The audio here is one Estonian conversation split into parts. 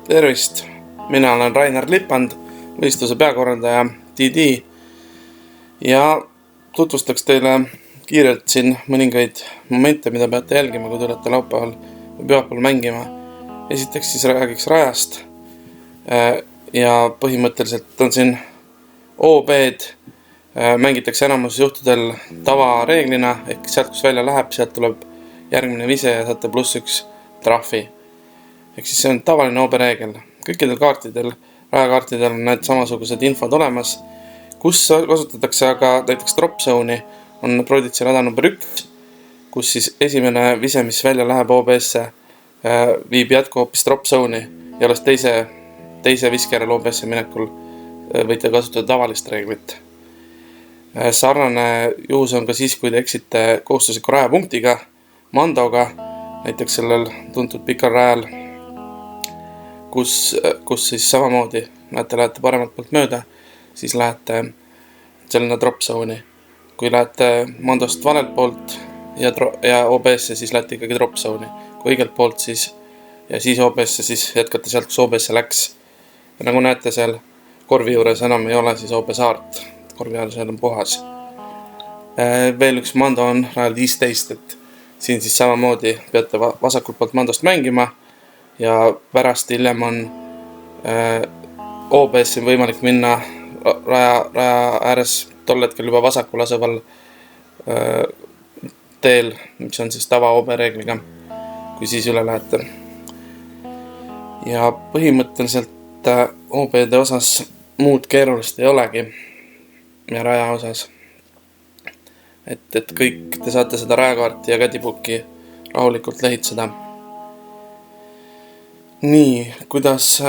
Tervist, mina olen Rainer Lipand, võistluse peakorraldaja DD ja tutvustaks teile kiirelt siin mõningaid momente, mida peate jälgima, kui tulete laupäeval või pühapäeval mängima. Esiteks siis räägiks rajast ja põhimõtteliselt on siin OB-d, mängitakse enamus juhtudel tavareeglina, ehk sealt kus välja läheb, sealt tuleb järgmine vise ja saate +1 trahvi. Ehk siis see on tavaline OB reegel. Kõikidel kaartidel, rajakaartidel on need samasugused infod olemas. Kus kasutatakse aga näiteks drop zone'i on Proditsi rada number 1, kus siis esimene vise, mis välja läheb OB-sse, viib jätku hoopis drop zone'i ja alles teise viskjärel OB-sse minekul võite kasutada tavalist reeglit. Sarnane juhus on ka siis, kui te eksite kohustusliku rajapunktiga, mandoga, näiteks sellel tuntud pikal rajal, kus siis samamoodi lähete paremalt poolt mööda, siis lähete selline drop zone'i. Kui lähete mandost valelt poolt ja OB-sse, siis lähete ikkagi drop zone'i. Kui õigelt poolt siis ja siis OB-sse, siis jätkate sealt, kus OB-sse läks. Ja nagu näete seal korvi juures enam ei ole siis OB saart. Korvi juures on puhas. Veel üks mando on rajal 15, et siin siis samamoodi peate vasakult poolt mandost mängima ja pärast hiljem on OB-sse võimalik minna raja ääres tol hetkel juba vasakul asuval teel, mis on siis tava OB reegliga, kui siis üle lähete. Ja põhimõtteliselt OB-de osas muud keerulist ei olegi ja raja osas. Et kõik te saate seda rajakaarti ja kädipuki rahulikult lehitseda. Nii, kuidas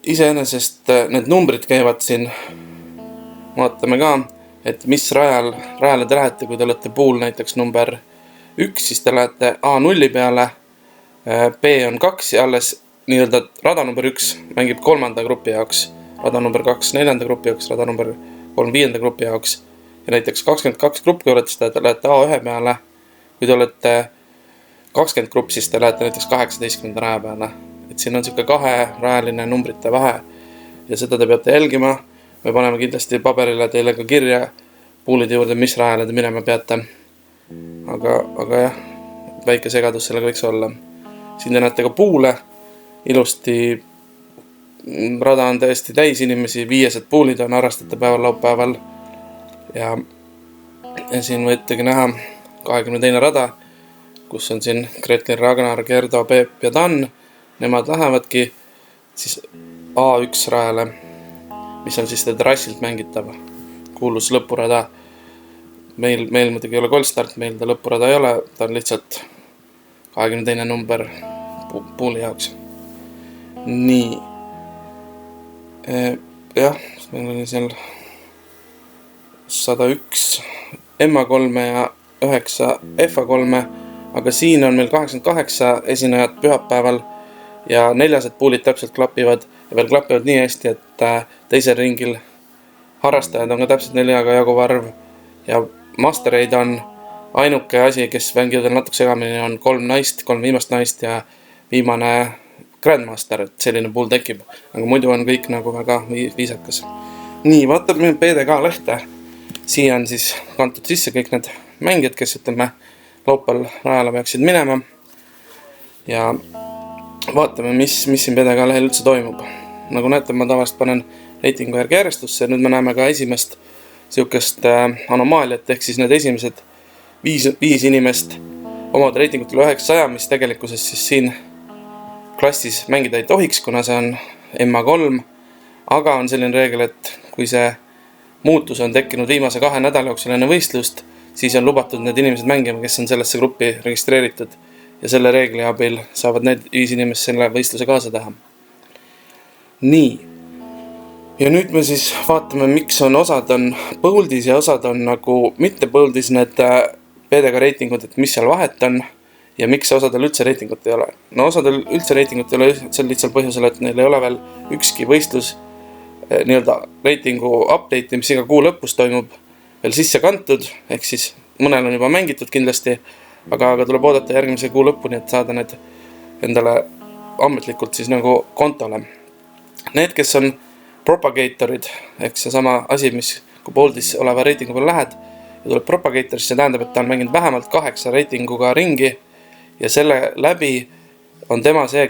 iseenesest need numbrid käivad siin, vaatame ka, et mis rajale te lähete, kui te olete pool näiteks number 1, siis te lähete A0 peale, B on 2 ja alles nii-öelda rada number 1 mängib 3. grupi jaoks, rada number 2 4. grupi jaoks, rada number 3 5. grupi jaoks ja näiteks 22 gruppi olete, siis te lähete A1 peale, kui te olete 20 gruppi, siis te lähete näiteks 18. raja peale. Et siin on siuke 2-rajaline numbrite vahe ja seda te peate jälgima. Me paneme kindlasti paberile teile ka kirja puulide juurde, mis rajale te minema peate. Aga jah, väike segadus sellega võiks olla. Siin te näete ka puule. Ilusti rada on täiesti täis inimesi, 500 puulid on harrastajate päeval laupäeval. Ja siin võitegi näha 22. rada, kus on siin Gretlin, Ragnar, Gerdo, Peep ja Dan. Nemad lähevadki siis A1 rajale, mis on siis terrassilt mängitav kuulus lõpurada. Meil muidugi ei ole goldstart, meil ta lõpurada ei ole, ta on lihtsalt 22. number puuli jaoks. Nii. Jah, meil oli seal 101 MA3 ja 9 FA3, aga siin on meil 88 esinejat pühapäeval ja 400 puulid täpselt klapivad ja veel klapivad nii hästi, et teisel ringil harrastajad on ka täpselt 4-ga jaguv arv ja mastereid on ainuke asi, kes mängivad natuke segamini, on 3 naist, 3 viimast naist ja viimane Grandmaster, et selline puul tekib, aga muidu on kõik nagu väga viisakas. Nii, vaatame PDK lehte. Siia on siis kantud sisse kõik need mängijad, kes ütleme laupäeval rajale peaksid minema ja vaatame, mis siin PDK lehel üldse toimub. Nagu näete, ma tavaliselt panen reitingu järgi järjestusse ja nüüd me näeme ka esimest siukest anomaaliat, ehk siis need esimesed 5 inimest omavad reitingut üle 900, mis tegelikkuses siis siin klassis mängida ei tohiks, kuna see on MA3, aga on selline reegel, et kui see muutus on tekkinud viimase 2 nädala jooksul enne võistlust, siis on lubatud need inimesed mängima, kes on sellesse gruppi registreeritud ja selle reegli abil saavad need 5 inimest selle võistluse kaasa teha. Nii. Ja nüüd me siis vaatame, miks on osad on põuldis ja osad on nagu mitte põuldis need PDK reitingud, et mis seal vahet on ja miks osadel üldse reitingut ei ole. No osadel üldse reitingut ei ole sel lihtsal põhjusel, et neil ei ole veel ükski võistlus nii-öelda reitingu update, mis iga kuu lõpus toimub, veel sisse kantud, ehk siis mõnel on juba mängitud kindlasti, aga tuleb oodata järgmise kuu lõpuni, et saada need endale ametlikult siis nagu kontole. Need, kes on propagatorid, ehk see sama asi, mis kui Boldis oleva reitingu peal lähed ja tuleb propagator, siis see tähendab, et ta on mänginud vähemalt 8 reitinguga ringi ja selle läbi on tema see,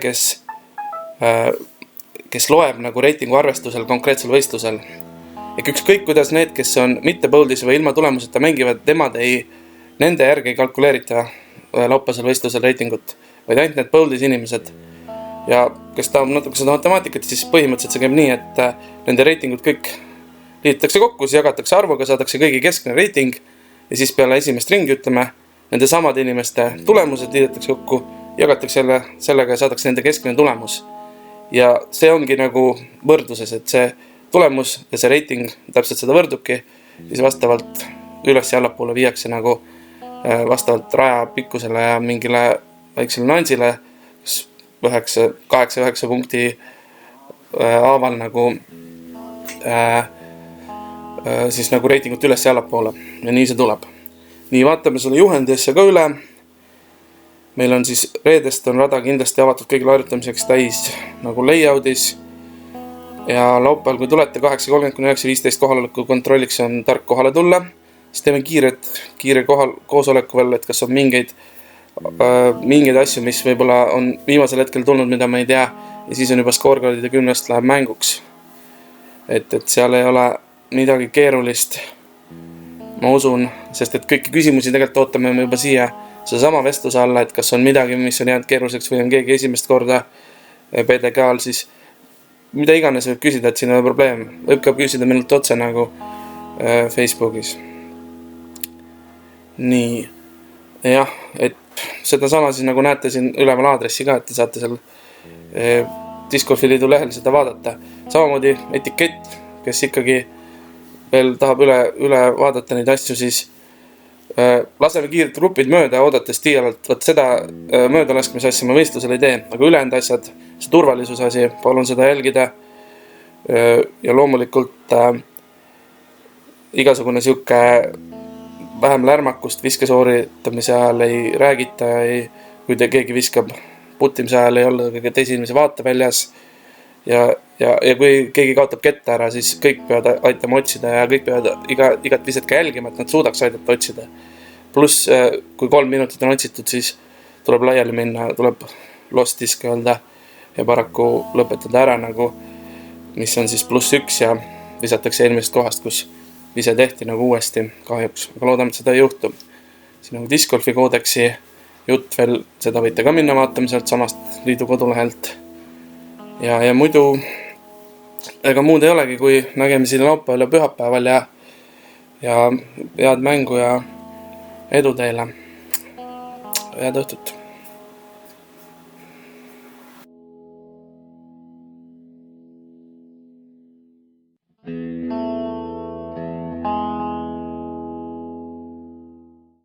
kes loeb nagu reitingu arvestusel konkreetsel võistlusel. Ja ükskõik kuidas need, kes on mitte Boldis või ilma tulemuseta mängivad, nende järgi ei kalkuleerita laupäevasel võistlusel reitingut, vaid ainult need Boldis inimesed. Ja kes tahab natuke seda matemaatikat, siis põhimõtteliselt see käib nii, et nende reitingud kõik liidetakse kokku, siis jagatakse arvuga, saadakse kõigi keskne reiting ja siis peale esimest ringi, ütleme, nende samade inimeste tulemused liidetakse kokku, jagatakse sellega ja saadakse nende keskne tulemus. Ja see ongi nagu võrdluses, et see tulemus ja see reiting täpselt seda võrdubki, siis vastavalt üles ja allapoole viiakse nagu vastavalt raja pikkusele ja mingile väiksele nansile, 8-9 punkti aaval nagu siis nagu reitingut üles ja allapoole ja nii see tuleb. Nii, vaatame selle juhendi asja ka üle. Meil on siis reedest on rada kindlasti avatud kõigile harjutamiseks täis nagu layoutis ja laupäeval, kui tulete 8.30–9.15 kohaloleku kontrolliks on tark kohale tulla, siis teeme kiire koosoleku veel, et kas on mingeid asju, mis võib-olla on viimasel hetkel tulnud, mida ma ei tea ja siis on juba skoorkaardide 10 läheb mänguks. Et seal ei ole midagi keerulist, ma usun, sest et kõiki küsimusi tegelikult ootame me juba siia sama vestluse alla, et kas on midagi, mis on jäänud keeruliseks või on keegi esimest korda PDK-l, siis mida iganes võib küsida, et siin ei ole probleem. Võib ka küsida minult otse nagu Facebookis. Nii, jah, et seda sama siis nagu näete siin üleval aadressi ka, et te saate seal Discgolfi liidu lehel seda vaadata. Samamoodi etikett, kes ikkagi veel tahab üle vaadata neid asju, siis laseme kiiret grupid mööda ja oodates tiialalt. Võt seda möödalaskmise asja ma võistlusel ei tee, aga ülejäänud asjad, see turvalisuse asi, palun seda jälgida. Ja loomulikult igasugune siuke vähem lärmakust viskesooritamise ajal ei räägita, kui keegi viskab puttimise ajal ei olla kõige teise inimese vaateväljas. Ja kui keegi kaotab ketta ära, siis kõik peavad aitama otsida ja kõik peavad igat viset ka jälgima, et nad suudaks aidata otsida. Pluss, kui 3 minutit on otsitud, siis tuleb laiali minna, tuleb lost disk öelda ja paraku lõpetada ära nagu, mis on siis +1 ja visatakse eelmisest kohast, kus vise tehti nagu uuesti kahjuks. Aga loodame, et seda ei juhtu. Siin on Discgolfi koodeksi jutt veel, seda võite ka minna vaatama sealt samast liidu kodulehelt. Ja muidu ega muud ei olegi, kui nägemisi laupäeval ja pühapäeval ja head mängu ja edu teile. Head õhtut!